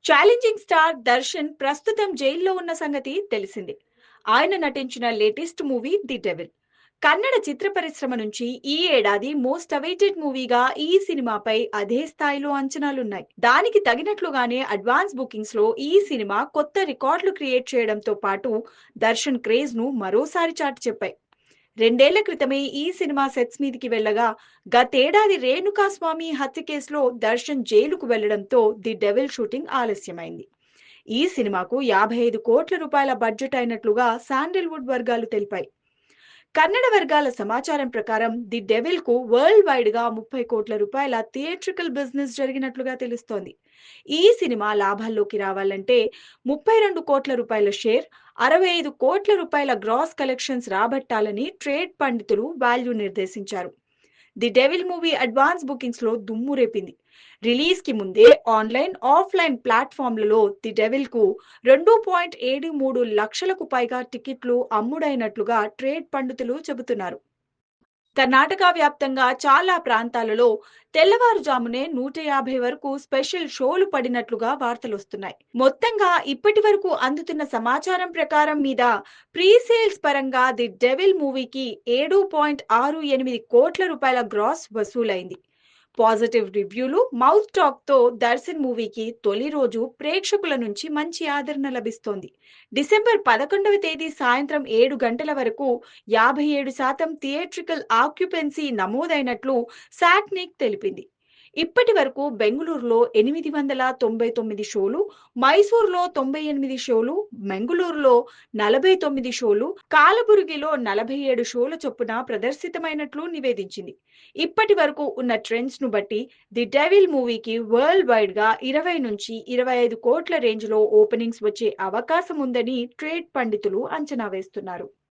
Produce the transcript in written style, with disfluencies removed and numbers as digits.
Challenging star Darshan ప్రస్తుతం జైల్లో ఉన్న సంగతి తెలిసిందే. ఆయన నటించిన latest movie The Devil. Kannada చిత్ర పరిశ్రమ నుంచి ఈ ఏడాది మోస్ట్ అవైటెడ్ మూవీగా ఈ సినిమాపై అదే స్థాయిలో అంచనాలున్నాయి. దానికి తగినట్లుగానే అడ్వాన్స్ బుకింగ్స్ లో ఈ సినిమా కొత్త రికార్డులు క్రియేట్ చేయడంతో పాటు దర్శన్ క్రేజ్ ను మరోసారి చాటి చెప్పాయి. రెండేళ్ల క్రితమే ఈ సినిమా సెట్స్ మీదికి వెళ్లగా, గతేడాది రేణుకాస్వామి హత్య కేసులో దర్శన్ జైలుకు వెళ్లడంతో ది డెవిల్ షూటింగ్ ఆలస్యమైంది. ఈ సినిమాకు 55 కోట్ల రూపాయల బడ్జెట్ అయినట్లుగా శాండిల్వుడ్ వర్గాలు తెలిపాయి. కన్నడ వర్గాల సమాచారం ప్రకారం ది డెవిల్ కు వరల్డ్ వైడ్ గా 30 కోట్ల రూపాయల థియేట్రికల్ బిజినెస్ జరిగినట్లుగా తెలుస్తోంది. ఈ సినిమా లాభాల్లోకి రావాలంటే 32 కోట్ల రూపాయల షేర్, 65 కోట్ల రూపాయల గ్రాస్ కలెక్షన్స్ రాబట్టాలని ట్రేడ్ పండితులు వాల్యూ నిర్దేశించారు. The Devil movie advance bookings లో దుమ్ము రేపింది. రిలీజ్ కి ముందే ఆన్లైన్, ఆఫ్లైన్ ప్లాట్ఫామ్లలో ది డెవిల్ కు 2.73 లక్షలకు పైగా టికెట్లు అమ్ముడైనట్లుగా ట్రేడ్ పండితులు చెబుతున్నారు. కర్ణాటక వ్యాప్తంగా చాలా ప్రాంతాలలో తెల్లవారుజామునే 150 వరకు స్పెషల్ షోలు పడినట్లుగా వార్తలొస్తున్నాయి. మొత్తంగా ఇప్పటి వరకు అందుతున్న సమాచారం ప్రకారం మీద ప్రీ సేల్స్ పరంగా ది డెవిల్ మూవీకి 7.68 కోట్ల రూపాయల గ్రాస్ వసూలైంది. పాజిటివ్ రివ్యూలు, మౌత్ టాక్ తో దర్శన్ మూవీకి తొలి రోజు ప్రేక్షకుల నుంచి మంచి ఆదరణ లభిస్తోంది. డిసెంబర్ 11వ తేదీ సాయంత్రం 7 గంటల వరకు 57% థియేట్రికల్ ఆక్యుపెన్సీ నమోదైనట్లు సాట్నిక్ తెలిపింది. ఇప్పటి వరకు బెంగళూరులో 899 షోలు, మైసూరులో 98 షోలు, మెంగుళూరులో 49 షోలు, కాలబురుగిలో 47 షోల చొప్పున ప్రదర్శితమైనట్లు నివేదించింది. ఇప్పటి వరకు ఉన్న ట్రెండ్స్ ను బట్టి ది డెవిల్ మూవీకి వరల్డ్ వైడ్ గా 20 నుంచి 25 కోట్ల రేంజ్ లో ఓపెనింగ్స్ వచ్చే అవకాశం ఉందని ట్రేడ్ పండితులు అంచనా వేస్తున్నారు.